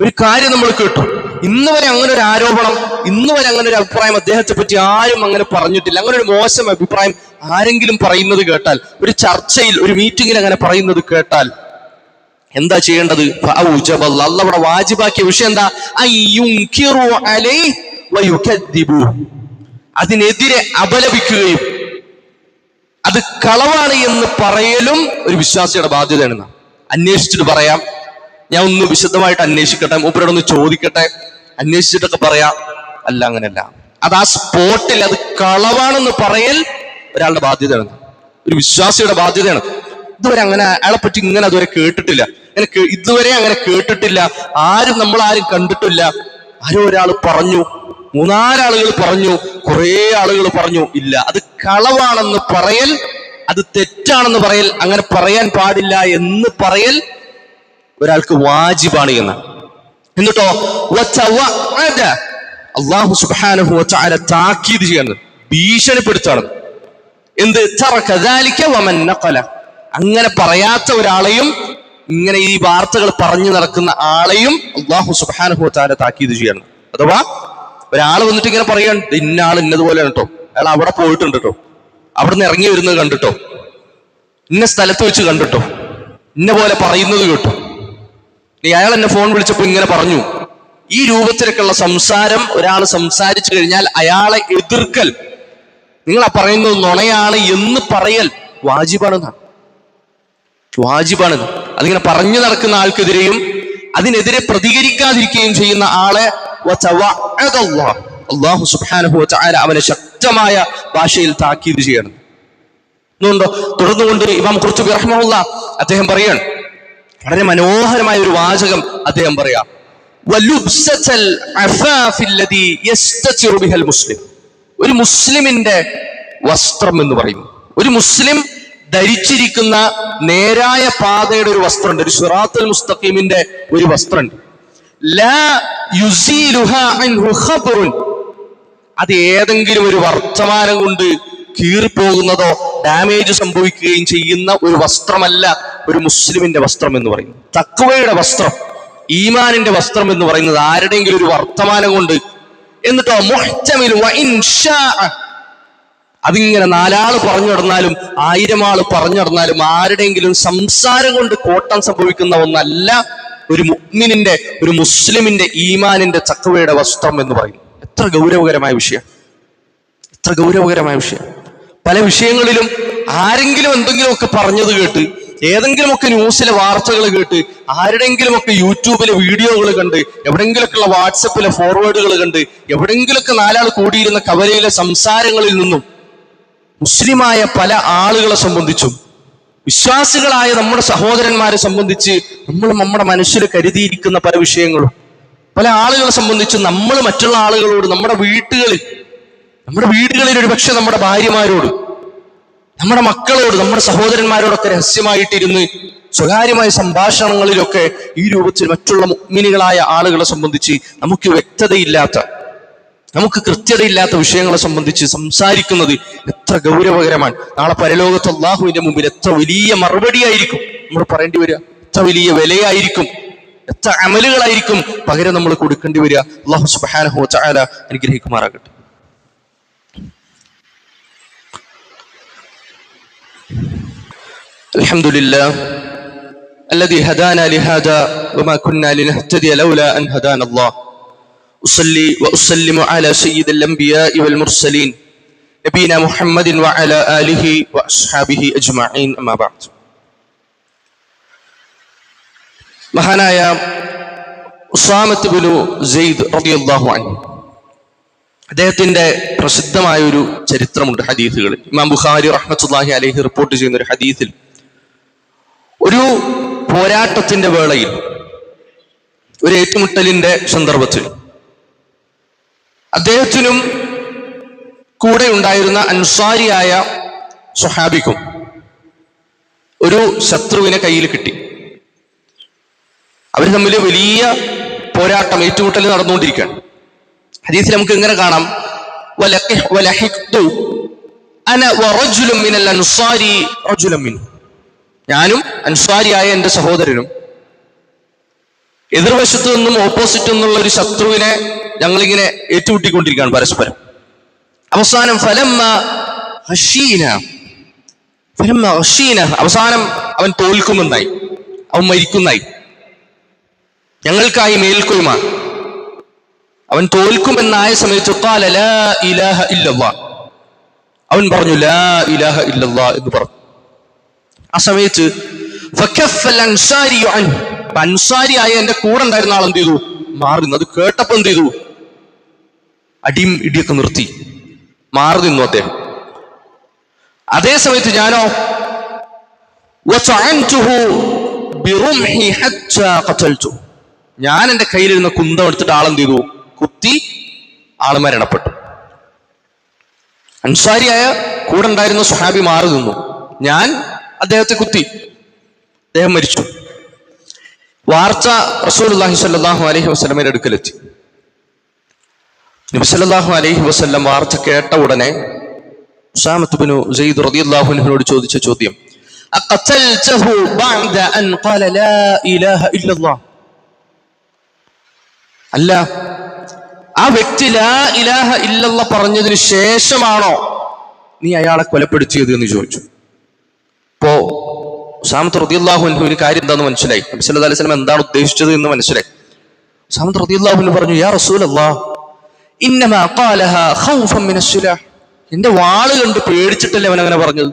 ഒരു കാര്യം നമ്മൾ കേട്ടു. ഇന്ന് വരെ അങ്ങനെ ഒരു ആരോപണം, ഇന്ന് വരെ അങ്ങനെ ഒരു അഭിപ്രായം അദ്ദേഹത്തെ പറ്റി ആരും അങ്ങനെ പറഞ്ഞിട്ടില്ല. അങ്ങനെ ഒരു മോശം അഭിപ്രായം ആരെങ്കിലും പറയുന്നത് കേട്ടാൽ, ഒരു ചർച്ചയിൽ, ഒരു മീറ്റിംഗിൽ അങ്ങനെ പറയുന്നത് കേട്ടാൽ എന്താ ചെയ്യേണ്ടത്? അല്ലാഹു അവിടെ വാജിബാക്കിയ വിഷയം എന്താ? അതിനെതിരെ അപലപിക്കുകയും അത് കളവാണ് എന്ന് പറയലും ഒരു വിശ്വാസിയുടെ ബാധ്യതയാണ്. അന്വേഷിച്ചിട്ട് പറയാം, ഞാൻ ഒന്ന് വിശദമായിട്ട് അന്വേഷിക്കട്ടെ, മൂപ്പരോടൊന്ന് ചോദിക്കട്ടെ, അന്വേഷിച്ചിട്ടൊക്കെ പറയാം. അല്ല, അങ്ങനെയല്ല. അത് ആ സ്പോട്ടിൽ അത് കളവാണെന്ന് പറയൽ ഒരാളുടെ ബാധ്യതയാണ്, ഒരു വിശ്വാസിയുടെ ബാധ്യതയാണ്. ഇതുവരെ അങ്ങനെ അയാളെ പറ്റി ഇങ്ങനെ അതുവരെ കേട്ടിട്ടില്ല, ഇതുവരെ അങ്ങനെ കേട്ടിട്ടില്ല, നമ്മളാരും കണ്ടിട്ടില്ല. ആരോ ഒരാൾ പറഞ്ഞു, 3-4 ആളുകൾ പറഞ്ഞു, കുറെ ആളുകൾ പറഞ്ഞു, ഇല്ല, അത് കളവാണെന്ന് പറയൽ, അത് തെറ്റാണെന്ന് പറയൽ, അങ്ങനെ പറയാൻ പാടില്ല എന്ന് പറയൽ ഒരാൾക്ക് വാജിബാണ് എന്ന്. എന്നിട്ടോ അല്ലാഹു സുബ്ഹാനഹു വ തആല താക്കീത് ചെയ്യുന്നത്, ഭീഷണിപ്പെടുത്താണ്. എന്ത്? തറക ദാലിക വമൻ നഖല, അങ്ങനെ പറയാത്ത ഒരാളെയും, ഇങ്ങനെ ഈ വാർത്തകൾ പറഞ്ഞു നടക്കുന്ന ആളെയും അല്ലാഹു സുബ്ഹാനഹു വ തആല താക്കീത് ചെയ്യാണ്. അഥവാ ഒരാൾ വന്നിട്ട് ഇങ്ങനെ പറയാൻ, ഇന്ന ആൾ ഇന്നതുപോലെയാണ് കേട്ടോ, അയാൾ അവിടെ പോയിട്ടുണ്ട് കേട്ടോ, അവിടുന്ന് ഇറങ്ങി വരുന്നത് കണ്ടിട്ടോ, ഇന്ന സ്ഥലത്ത് വെച്ച് കണ്ടിട്ടോ, ഇന്ന പോലെ പറയുന്നത് കേട്ടോ, അയാൾ എന്നെ ഫോൺ വിളിച്ചപ്പോ ഇങ്ങനെ പറഞ്ഞു. ഈ രൂപത്തിലൊക്കെയുള്ള സംസാരം ഒരാൾ സംസാരിച്ചു കഴിഞ്ഞാൽ അയാളെ എതിർക്കൽ, നിങ്ങൾ ആ പറയുന്നത് നുണയാണ് എന്ന് പറയൽ വാജിബാണെന്നാണ്. അതിങ്ങനെ പറഞ്ഞു നടക്കുന്ന ആൾക്കെതിരെയും അതിനെതിരെ പ്രതികരിക്കാതിരിക്കുകയും ചെയ്യുന്ന ആളെ അല്ലാഹു സുബ്ഹാനഹു വ തആല അവനെ ശക്തമായ ഭാഷയിൽ താക്കീത് ചെയ്യണം. തുടർന്നുകൊണ്ട് ഇമാം ഖുർത്തുബി റഹിമഹുല്ലാഹ് അദ്ദേഹം പറയാണ്, വളരെ മനോഹരമായ ഒരു വാചകം അദ്ദേഹം പറയാം, ഒരു മുസ്ലിമിന്റെ വസ്ത്രം എന്ന് പറയുന്നു, ഒരു മുസ്ലിം ധരിച്ചിരിക്കുന്ന നേരായ പാതയുടെ ഒരു വസ്ത്രമുണ്ട്, ഒരു സിറാത്തുൽ മുസ്തഖീമിന്റെ ഒരു വസ്ത്രമുണ്ട്. ലാ യുസീലുഹാ അൻഹു ഖബ്റുൻ, അത് ഏതെങ്കിലും ഒരു വർത്തമാനം കൊണ്ട് കീറിപ്പോകുന്നതോ ഡാമേജ് സംഭവിക്കുകയും ചെയ്യുന്ന ഒരു വസ്ത്രമല്ല ഒരു മുസ്ലിമിന്റെ വസ്ത്രം എന്ന് പറയുന്നത്. തഖ്വയുടെ വസ്ത്രം, ഈമാനിന്റെ വസ്ത്രം എന്ന് പറയുന്നത് ആരുടെയെങ്കിലും ഒരു വർത്തമാനം കൊണ്ട്, എന്നിട്ടോ മുഹ്തമിൽ വഇൻഷാ, അതിങ്ങനെ 4 ആള് പറഞ്ഞു നടന്നാലും 1000 ആള് പറഞ്ഞു നടന്നാലും ആരുടെയെങ്കിലും സംസാരം കൊണ്ട് കോട്ടം സംഭവിക്കുന്ന ഒന്നല്ല ഒരു മുഅ്മിനിന്റെ, ഒരു മുസ്ലിമിന്റെ ഈമാനിന്റെ തഖ്വയുടെ വസ്ത്രം എന്ന് പറയുന്നത്. എത്ര ഗൗരവകരമായ വിഷയം, എത്ര ഗൗരവകരമായ വിഷയം. പല വിഷയങ്ങളിലും ആരെങ്കിലും എന്തെങ്കിലുമൊക്കെ പറഞ്ഞത് കേട്ട്, ഏതെങ്കിലുമൊക്കെ ന്യൂസിലെ വാർത്തകൾ കേട്ട്, ആരുടെങ്കിലുമൊക്കെ യൂട്യൂബിലെ വീഡിയോകൾ കണ്ട്, എവിടെങ്കിലൊക്കെയുള്ള വാട്സപ്പിലെ ഫോർവേഡുകൾ കണ്ട്, എവിടെങ്കിലൊക്കെ 4 ആൾ കൂടിയിരുന്ന കവലയിലെ സംസാരങ്ങളിൽ നിന്നും മുസ്ലിമായ പല ആളുകളെ സംബന്ധിച്ചും വിശ്വാസികളായ നമ്മുടെ സഹോദരന്മാരെ സംബന്ധിച്ച് നമ്മൾ നമ്മുടെ മനസ്സിൽ കരുതിയിരിക്കുന്ന പല വിഷയങ്ങളും, പല ആളുകളെ സംബന്ധിച്ച് നമ്മൾ മറ്റുള്ള ആളുകളോട്, നമ്മുടെ വീടുകളിൽ ഒരു പക്ഷെ നമ്മുടെ ഭാര്യമാരോട്, നമ്മുടെ മക്കളോട്, നമ്മുടെ സഹോദരന്മാരോടൊക്കെ രഹസ്യമായിട്ടിരുന്ന് സ്വകാര്യമായ സംഭാഷണങ്ങളിലൊക്കെ ഈ രൂപത്തിൽ മറ്റുള്ള മുഅ്മിനുകളായ ആളുകളെ സംബന്ധിച്ച് നമുക്ക് വ്യക്തതയില്ലാത്ത, നമുക്ക് കൃത്യതയില്ലാത്ത വിഷയങ്ങളെ സംബന്ധിച്ച് സംസാരിക്കുന്നത് എത്ര ഗൗരവകരമാണ്. നാളെ പരലോകത്ത് അല്ലാഹുവിന്റെ മുമ്പിൽ എത്ര വലിയ മറുപടിയായിരിക്കും നമ്മൾ പറയേണ്ടി വരിക, എത്ര വലിയ വിലയായിരിക്കും, എത്ര അമലുകളായിരിക്കും പകരം നമ്മൾ കൊടുക്കേണ്ടി വരിക. അല്ലാഹു സുബ്ഹാനഹു വ തആല അനുഗ്രഹിക്കുമാറാകട്ടെ. അൽഹംദുലില്ലാഹ് الذي هدانا لهذا وما كنا لنهتدي لولا أن هدانا الله. أصلي وأسلم على سيد الأنبياء والمرسلين نبينا محمد وعلى آله وأصحابه أجمعين. أما بعد. മഹാനായ ഉസാമത്ത് ഇബ്നു സെയ്ദ് റളിയല്ലാഹു അൻഹു, അദ്ദേഹത്തിന്റെ പ്രസിദ്ധമായ ഒരു ചരിത്രമുണ്ട് ഹദീസുകളിൽ. ഇമാം ബുഖാരി റഹ്മത്തുള്ളാഹി അലൈഹി റിപ്പോർട്ട് ചെയ്യുന്ന ഒരു ഹദീസിൽ, ഒരു പോരാട്ടത്തിന്റെ വേളയിൽ, ഒരു ഏറ്റുമുട്ടലിന്റെ സന്ദർഭത്തിൽ അദ്ദേഹത്തിനും കൂടെ ഉണ്ടായിരുന്ന അൻസാരിയായ സ്വഹാബിക്കും ഒരു ശത്രുവിനെ കയ്യിൽ കിട്ടി. അവർ തമ്മിൽ വലിയ പോരാട്ടം, ഏറ്റുമുട്ടൽ നടന്നുകൊണ്ടിരിക്കുകയാണ്. ഹദീസിൽ നമുക്ക് ഇങ്ങനെ കാണാം, ഞാനും അൻസാരിയായ എന്റെ സഹോദരനും എതിർവശത്തു നിന്നും ഓപ്പോസിറ്റ് നിന്നുള്ള ഒരു ശത്രുവിനെ ഞങ്ങളിങ്ങനെ ഏറ്റുമുട്ടിക്കൊണ്ടിരിക്കുകയാണ് പരസ്പരം. അവസാനം അവസാനം അവൻ തോൽക്കുമെന്നായി, അവൻ മരിക്കുന്നായി. ഞങ്ങൾക്കായി മേൽക്കൊയ്മ. അവൻ തോൽക്കുമെന്നായ സമയത്ത് ഖാല ലാ ഇലാഹ ഇല്ലല്ലാഹ്, അവൻ പറഞ്ഞു ലാ ഇലാഹ ഇല്ലല്ലാഹ് എന്ന് പറഞ്ഞു. ആ സമയത്ത് അൻസാരിയായ എന്റെ കൂടെ ഉണ്ടായിരുന്ന ആൾ എന്ത് ചെയ്തു? മാറി നിന്നു. അത് കേട്ടപ്പോ എന്ത് ചെയ്തു? അടിയും ഇടിയൊക്കെ നിർത്തി മാറി നിന്നു അദ്ദേഹം. അതേ സമയത്ത് ഞാനോ ഞാൻ എന്റെ കയ്യിലിരുന്ന കുന്തം എടുത്തിട്ട് ആളെന്ത് ചെയ്തു? കുത്തി. ആള് മരണപ്പെട്ടു. അൻസാരിയായ കൂടെ ഉണ്ടായിരുന്ന സ്വഹാബി മാറി നിന്നു, ഞാൻ അദ്ദേഹത്തെ കുത്തി, അദ്ദേഹം മരിച്ചു. വാർത്ത റസൂലുള്ളാഹി സ്വല്ലല്ലാഹു അലൈഹി വസല്ലമയുടെ അടുക്കലെത്തി. നബി സല്ലല്ലാഹു അലൈഹി വസല്ലം വാർത്ത കേട്ട ഉടനെ ഉസാമത്ത് ഇബ്നു സെയ്ദ് റളിയല്ലാഹു അൻഹുവിനോട് ചോദിച്ച ചോദ്യം, അഖതൽതഹു ബഅദ അൻ ഖാല ലാ ഇലാഹ ഇല്ലല്ലാഹ്, അല്ല ആ വ്യക്തി ലാ ഇലാഹ ഇല്ലല്ലാഹ് പറഞ്ഞതിന് ശേഷമാണോ നീ അയാളെ കൊലപ്പെടുത്തിയത് എന്ന് ചോദിച്ചു. ഇപ്പോ ഉസാമത്ത് റളിയല്ലാഹു അൻഹു ഒരു കാര്യം എന്താന്ന് മനസ്സിലായി, നബി സല്ലല്ലാഹു അലൈഹി വസല്ലം എന്താണ് ഉദ്ദേശിച്ചത് എന്ന് മനസ്സിലായി. ഉസാമത്ത് റളിയല്ലാഹു അൻഹു പറഞ്ഞു, യാ റസൂലല്ലാഹ് ഇന്നമാ ഖാലഹാ ഖൗഫൻ മിനസ്സിലാഹ്, എന്റെ വാള് കണ്ട് പേടിച്ചിട്ടല്ലേ അവൻ അങ്ങനെ പറഞ്ഞത്.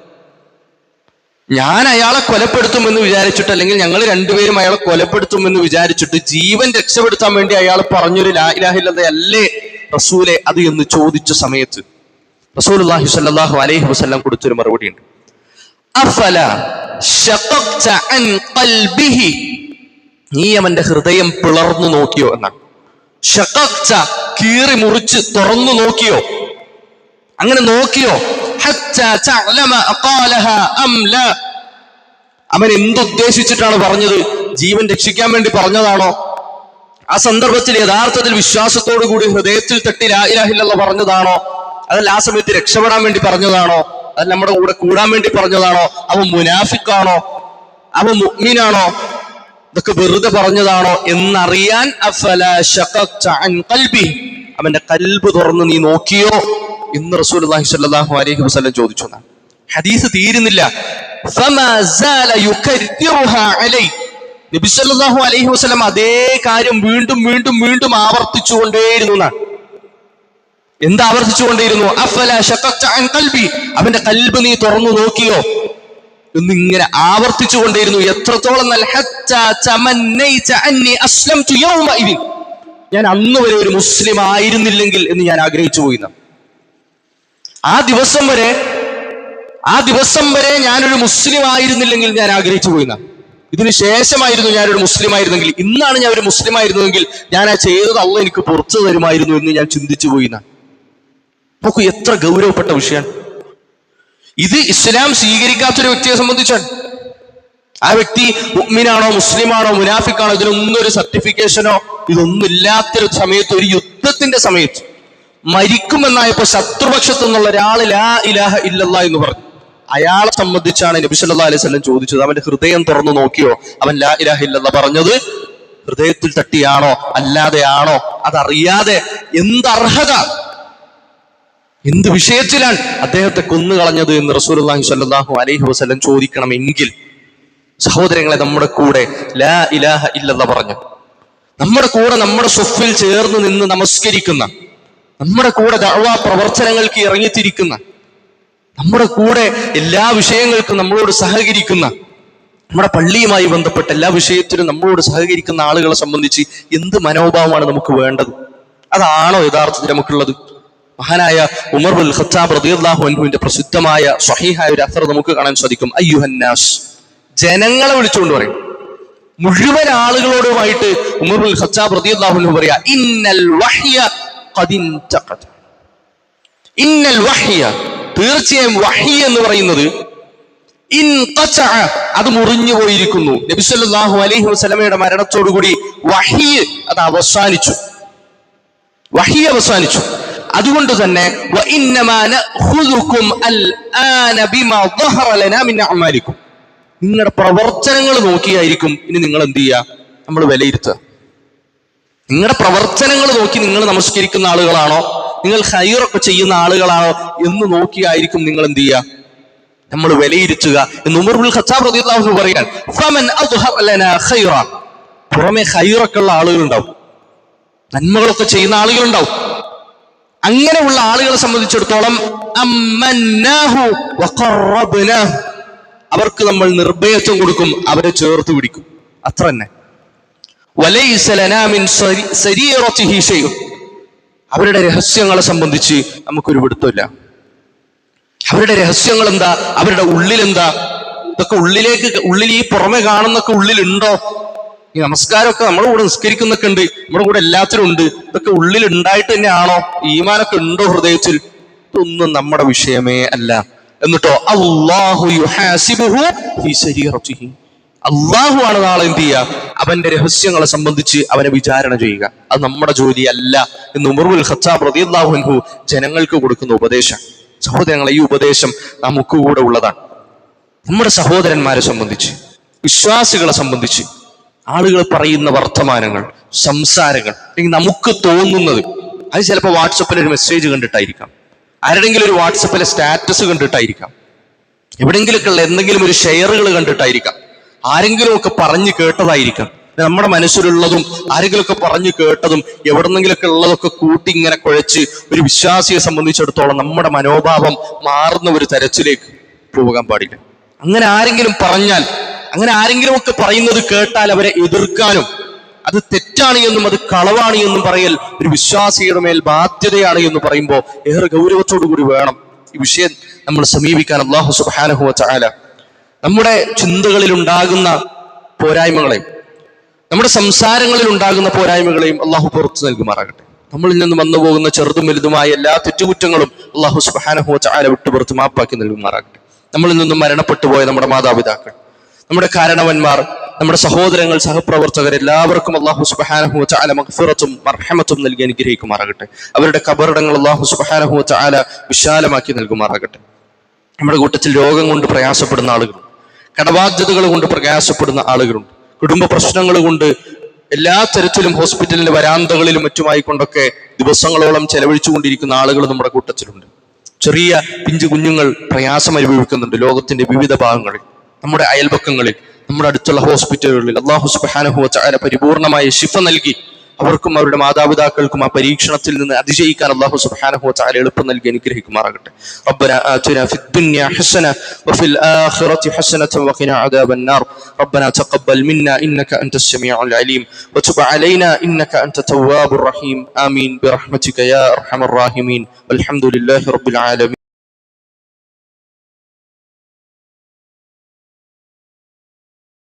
ഞാൻ അയാളെ കൊലപ്പെടുത്തുമെന്ന് വിചാരിച്ചിട്ട്, അല്ലെങ്കിൽ ഞങ്ങൾ രണ്ടുപേരും അയാളെ കൊലപ്പെടുത്തുമെന്ന് വിചാരിച്ചിട്ട് ജീവൻ രക്ഷപ്പെടുത്താൻ വേണ്ടി അയാൾ പറഞ്ഞൊരു ലാ ഇലാഹ ഇല്ലല്ലാഹ് അല്ലേ റസൂലെ അത് എന്ന് ചോദിച്ച സമയത്ത് റസൂലുള്ളാഹി സ്വല്ലല്ലാഹു അലൈഹി വസല്ലം കൊടുത്തൊരു മറുപടി ഉണ്ട്. അഫല ശഖഖ്ത അൻ ഖൽബിഹി, നീ അവന്റെ ഹൃദയം പിളർന്നു നോക്കിയോ എന്നാണ്. ശഖഖ്ത, കീറി മുറിച്ച് തുറന്നു നോക്കിയോ, അങ്ങനെ നോക്കിയോ? ഹത്താ തഅലമ അഖാലഹ അം ലാ. അവൻ എന്തുദ്ദേശിച്ചിട്ടാണ് പറഞ്ഞത്? ജീവൻ രക്ഷിക്കാൻ വേണ്ടി പറഞ്ഞതാണോ? ആ സന്ദർഭത്തിൽ യഥാർത്ഥത്തിൽ വിശ്വാസത്തോടു കൂടി ഹൃദയത്തിൽ തട്ടി ലാ ഇലാഹ ഇല്ലല്ലാഹ് പറഞ്ഞതാണോ? അതല്ല ആ സമയത്ത് രക്ഷപ്പെടാൻ വേണ്ടി പറഞ്ഞതാണോ? അതല്ല നമ്മുടെ കൂടെ കൂടാൻ വേണ്ടി പറഞ്ഞതാണോ? അവൻ മുനാഫിക്കാണോ? അവൻ മുഅ്മിനാണോ? ഇതൊക്കെ വെറുതെ പറഞ്ഞതാണോ എന്നറിയാൻ അഫലാ ശഖഖ്ത അൻ ഖൽബി, അവന്റെ കൽബ് തുറന്ന് നീ നോക്കിയോ എന്ന് റസൂലുള്ളാഹി സ്വല്ലല്ലാഹു അലൈഹി വസല്ലം ചോദിച്ചു. ഹദീസ് തീരുന്നില്ല. ഫമാ സാല യുകർരിറുഹാ അലൈ, നബി സല്ലല്ലാഹു അലൈഹി വസല്ലം അതേ കാര്യം വീണ്ടും വീണ്ടും വീണ്ടും ആവർത്തിച്ചുകൊണ്ടേയിരുന്നു എന്നാണ്. എന്താ ആവർത്തിച്ചുകൊണ്ടേയിരുന്നു? അഫലാ ശഖഖ്ത അൻ ഖൽബി, അവന്റെ കൽബ് നീ തുറന്നു നോക്കിയോ എന്നിങ്ങനെ ആവർത്തിച്ചുകൊണ്ടേയിരുന്നു. എത്രത്തോളം? ഞാൻ അന്ന് വരെ ഒരു മുസ്ലിം ആയിരുന്നില്ലെങ്കിൽ എന്ന് ഞാൻ ആഗ്രഹിച്ചു പോയി. ആ ദിവസം വരെ ഞാനൊരു മുസ്ലിം ആയിരുന്നില്ലെങ്കിൽ ഞാൻ ആഗ്രഹിച്ചു പോയി. ഇതിന് ശേഷമായിരുന്നു ഞാനൊരു മുസ്ലിം ആയിരുന്നെങ്കിൽ, ഇന്നാണ് ഞാൻ ഒരു മുസ്ലിം ആയിരുന്നെങ്കിൽ ഞാൻ ആ ചെയ്തത് അള്ളാഹ് എനിക്ക് പുറത്തു തരുമായിരുന്നു എന്ന് ഞാൻ ചിന്തിച്ചു പോയി. നോക്കൂ, എത്ര ഗൗരവപ്പെട്ട വിഷയമാണ് ഇത്. ഇസ്ലാം സ്വീകരിക്കാത്തൊരു വ്യക്തിയെ സംബന്ധിച്ചാണ്. ആ വ്യക്തി മുഅ്മിനാണോ മുസ്ലിമാണോ മുനാഫിക്കാണോ ഇതിനൊന്നും ഒരു സർട്ടിഫിക്കേഷനോ ഇതൊന്നും ഇല്ലാത്തൊരു സമയത്ത്, ഒരു യുദ്ധത്തിന്റെ സമയത്ത് മരിക്കുമെന്നായപ്പോ ശത്രുപക്ഷത്തു നിന്നുള്ള ഒരാൾ ലാ ഇലാഹ ഇല്ലല്ലാഹ് എന്ന് പറഞ്ഞു. അയാളെ സംബന്ധിച്ചാണ് നബി സല്ലല്ലാഹു അലൈഹി വസല്ലം ചോദിച്ചത്, അവന്റെ ഹൃദയം തുറന്നു നോക്കിയോ? അവൻ ലാ ഇലാഹ ഇല്ലല്ലാഹ് പറഞ്ഞത് ഹൃദയത്തിൽ തട്ടിയാണോ അല്ലാതെയാണോ? അതറിയാതെ എന്തർഹത, എന്ത് വിഷയത്തിലാണ് അദ്ദേഹത്തെ കൊന്നുകളഞ്ഞത് എന്ന് റസൂലുള്ളാഹി സ്വല്ലല്ലാഹു അലൈഹി വസല്ലം ചോദിക്കണമെങ്കിൽ, സഹോദരങ്ങളെ, നമ്മുടെ കൂടെ ലാ ഇലാഹ ഇല്ലല്ലാഹ് പറഞ്ഞു, നമ്മുടെ കൂടെ നമ്മുടെ സ്വഫിൽ ചേർന്ന് നിന്ന് നമസ്കരിക്കുന്ന, നമ്മുടെ കൂടെ ദഅ്വാ പ്രവർത്തനങ്ങൾക്ക് ഇറങ്ങിത്തിരിക്കുന്ന, നമ്മുടെ കൂടെ എല്ലാ വിഷയങ്ങൾക്കും നമ്മളോട് സഹകരിക്കുന്ന, നമ്മുടെ പള്ളിയുമായി ബന്ധപ്പെട്ട എല്ലാ വിഷയത്തിലും നമ്മളോട് സഹകരിക്കുന്ന ആളുകളെ സംബന്ധിച്ച് എന്ത് മനോഭാവമാണ് നമുക്ക് വേണ്ടത്? അതാണോ യഥാർത്ഥത്തിൽ നമുക്കുള്ളത്? മഹാനായ ഉമർ ബിൻ ഖത്താബ് റളിയല്ലാഹു അൻഹുവിന്റെ പ്രസിദ്ധമായ സ്വഹീഹായ ഒരു അസർ നമുക്ക് കാണാൻ സാധിക്കും. അയ്യുഹന്നാസ്, ജനങ്ങളെ വിളിച്ചുകൊണ്ട് പറയും, മുഴുവൻ ആളുകളോടുമായിട്ട് ഉമർ ബിൻ ഖത്താബ് റളിയല്ലാഹു അൻഹു പറയാ, ഇന്നൽ വഹ്യ ഖദ് ഇൻതഖദ. ഇന്നൽ വഹ്യ, തീർച്ചയായും വഹി എന്ന് പറയുന്നത് ഇൻഖതഅ, അത് മുറിഞ്ഞു പോയിരിക്കുന്നു. നബി സല്ലല്ലാഹു അലൈഹി വസല്ലമയുടെ മരണത്തോടുകൂടി വഹി അത് അവസാനിച്ചു. വഹി അവസാനിച്ചു. അതുകൊണ്ട് തന്നെ നിങ്ങളുടെ പ്രവർത്തനങ്ങൾ നോക്കിയായിരിക്കും ഇനി നിങ്ങൾ എന്ത് ചെയ്യുക, നമ്മൾ വിലയിരുത്തുക. നിങ്ങളുടെ പ്രവർത്തനങ്ങൾ നോക്കി നിങ്ങൾ നമസ്കരിക്കുന്ന ആളുകളാണോ, നിങ്ങൾ ഖൈറൊക്കെ ചെയ്യുന്ന ആളുകളാണോ എന്ന് നോക്കിയായിരിക്കും നിങ്ങൾ എന്ത് ചെയ്യുക, നമ്മൾ വിലയിരുത്തുക എന്ന് ഉമർ ബിൻ ഖത്താബ് റളിയല്ലാഹു അൻഹു പറയാൻ. ഫമൻ അദ്ഹറ ലനാ ഖൈറ, പുറമെ ഖൈറൊക്കെ ഉള്ള ആളുകളുണ്ടാവും, നന്മകളൊക്കെ ചെയ്യുന്ന ആളുകളുണ്ടാവും. അങ്ങനെയുള്ള ആളുകളെ സംബന്ധിച്ചിടത്തോളം അമ്മന്നാഹു വഖറബ്നാഹു, അവർക്ക് നമ്മൾ നിർഭയത്വം കൊടുക്കും, അവരെ ചേർത്ത് പിടിക്കും, അത്ര തന്നെ. വലൈസ ലനാ മിൻ സരീറതിഹി ശൈഉൻ, അവരുടെ രഹസ്യങ്ങളെ സംബന്ധിച്ച് നമുക്കൊരു പിടുത്തമില്ല. അവരുടെ രഹസ്യങ്ങൾ എന്താ, അവരുടെ ഉള്ളിലെന്താ, ഇതൊക്കെ ഉള്ളിൽ ഈ പുറമെ കാണുന്നൊക്കെ ഉള്ളിലുണ്ടോ? ഈ നമസ്കാരമൊക്കെ നമ്മുടെ കൂടെ നിസ്കരിക്കുന്നൊക്കെ ഉണ്ട്, നമ്മുടെ കൂടെ എല്ലാത്തിലും ഉണ്ട്, ഇതൊക്കെ ഉള്ളിൽ ഉണ്ടായിട്ട് തന്നെയാണോ? ഈമാനൊക്കെ ഉണ്ടോ ഹൃദയത്തിൽ? ഇതൊന്നും നമ്മുടെ വിഷയമേ അല്ല. എന്നിട്ടോ അല്ലാഹു യുഹാസിബുഹു ഫീ സരീറതിഹി, അല്ലാഹു ആണ് നാളെ എന്ത് ചെയ്യുക, അവന്റെ രഹസ്യങ്ങളെ സംബന്ധിച്ച് അവനെ വിചാരണ ചെയ്യുക. അത് നമ്മുടെ ജോലിയല്ല എന്ന് ഉമർ ബിൻ ഖത്താബ് റളിയല്ലാഹു അൻഹു ജനങ്ങൾക്ക് കൊടുക്കുന്ന ഉപദേശം. സഹോദരങ്ങളെ, ഈ ഉപദേശം നമുക്ക് കൂടെ ഉള്ളതാണ്. നമ്മുടെ സഹോദരന്മാരെ സംബന്ധിച്ച്, വിശ്വാസികളെ സംബന്ധിച്ച് ആളുകൾ പറയുന്ന വർത്തമാനങ്ങൾ, സംസാരങ്ങൾ, അല്ലെങ്കിൽ നമുക്ക് തോന്നുന്നത്, അത് ചിലപ്പോൾ വാട്സപ്പിൽ ഒരു മെസ്സേജ് കണ്ടിട്ടായിരിക്കാം, ആരുടെങ്കിലും ഒരു വാട്സപ്പിലെ സ്റ്റാറ്റസ് കണ്ടിട്ടായിരിക്കാം, എവിടെയെങ്കിലൊക്കെ ഉള്ള എന്തെങ്കിലും ഒരു ഷെയറുകൾ കണ്ടിട്ടായിരിക്കാം, ആരെങ്കിലും ഒക്കെ പറഞ്ഞു കേട്ടതായിരിക്കാം. നമ്മുടെ മനസ്സിലുള്ളതും ആരെങ്കിലുമൊക്കെ പറഞ്ഞു കേട്ടതും എവിടെന്നെങ്കിലൊക്കെ ഉള്ളതൊക്കെ കൂട്ടി ഇങ്ങനെ കുഴച്ച് ഒരു വിശ്വാസിയെ സംബന്ധിച്ചിടത്തോളം നമ്മുടെ മനോഭാവം മാറുന്ന ഒരു തരത്തിലേക്ക് പോകാൻ പാടില്ല. അങ്ങനെ ആരെങ്കിലും പറഞ്ഞാൽ, അങ്ങനെ ആരെങ്കിലും ഒക്കെ പറയുന്നത് കേട്ടാൽ അവരെ എതിർക്കാനും അത് തെറ്റാണ് എന്നും അത് കളവാണ് എന്നും പറയൽ ഒരു വിശ്വാസിയുടെ മേൽ ബാധ്യതയാണ് എന്ന് പറയുമ്പോൾ ഏറെ ഗൗരവത്തോടു കൂടി വേണം ഈ വിഷയം നമ്മൾ സമീപിക്കാൻ. അല്ലാഹു സുബ്ഹാനഹു വ തആല നമ്മുടെ ചിന്തകളിൽ ഉണ്ടാകുന്ന പോരായ്മകളെയും നമ്മുടെ സംസാരങ്ങളിൽ ഉണ്ടാകുന്ന പോരായ്മകളെയും അള്ളാഹു പുറത്തു നൽകുമാറാകട്ടെ. നമ്മളിൽ നിന്ന് വന്നു പോകുന്ന ചെറുതും വലുതുമായ എല്ലാ തെറ്റുകുറ്റങ്ങളും അല്ലാഹു സുബ്ഹാനഹു വ തആല വിട്ടുപുറത്ത് മാപ്പാക്കി നൽകുമാറാകട്ടെ. നമ്മളിൽ നിന്നും മരണപ്പെട്ടു പോയ നമ്മുടെ മാതാപിതാക്കൾ, നമ്മുടെ കാരണവന്മാർ, നമ്മുടെ സഹോദരങ്ങൾ, സഹപ്രവർത്തകർ, എല്ലാവർക്കും അല്ലാഹു സുബ്ഹാനഹു വ തആല മഗ്ഫിറത്തും മർഹമത്തും നൽകി അനുഗ്രഹിക്കുമാറാകട്ടെ. അവരുടെ ഖബറിടങ്ങൾ അല്ലാഹു സുബ്ഹാനഹു വ തആല വിശാലമാക്കി നൽകുമാറാകട്ടെ. നമ്മുടെ കൂട്ടത്തിൽ രോഗം കൊണ്ട് പ്രയാസപ്പെടുന്ന ആളുകളുണ്ട്, കടബാധ്യതകൾ കൊണ്ട് പ്രയാസപ്പെടുന്ന ആളുകളുണ്ട്, കുടുംബ പ്രശ്നങ്ങൾ കൊണ്ട് എല്ലാ തരത്തിലും ഹോസ്പിറ്റലിന്റെ വരാന്തകളിലും മറ്റുമായി കൊണ്ടൊക്കെ ദിവസങ്ങളോളം ചെലവഴിച്ചുകൊണ്ടിരിക്കുന്ന ആളുകൾ നമ്മുടെ കൂട്ടത്തിലുണ്ട്. ചെറിയ പിഞ്ചു കുഞ്ഞുങ്ങൾ പ്രയാസം അനുഭവിക്കുന്നുണ്ട് ലോകത്തിന്റെ വിവിധ ഭാഗങ്ങളിൽ, നമ്മുടെ അയൽപക്കങ്ങളിൽ, നമ്മുടെ അടുത്തുള്ള ഹോസ്പിറ്റലുകളിൽ. അല്ലാഹു സുബ്ഹാനഹു വ തആല പരിപൂർണമായ ശിഫ നൽകി അവർക്കും അവരുടെ മാതാപിതാക്കൾക്കും ആ പരീക്ഷണത്തിൽ നിന്ന് അതിജയിക്കാൻ അല്ലാഹു സുബ്ഹാനഹു വ തആല എളുപ്പം നൽകി അനുഗ്രഹിക്കുമാറാകട്ടെ. റബ്ബനാ ആതിനാ ഫിദ്ദുനിയ ഹസന വഫിൽ ആഖിറതി ഹസനത വഖിനാ അദാബന്നാർ. റബ്ബനാ തഖബ്ബൽ മിന്നാ ഇന്നക അൻതസ് സമീഉൽ അലീം വതുബ് അലൈനാ ഇന്നക അൻത തവ്വാബുർ റഹീം. ആമീൻ ബിറഹ്മതിക യാ അർഹമർ റഹീമീൻ. വൽഹംദുലില്ലാഹി റബ്ബിൽ ആലമീൻ.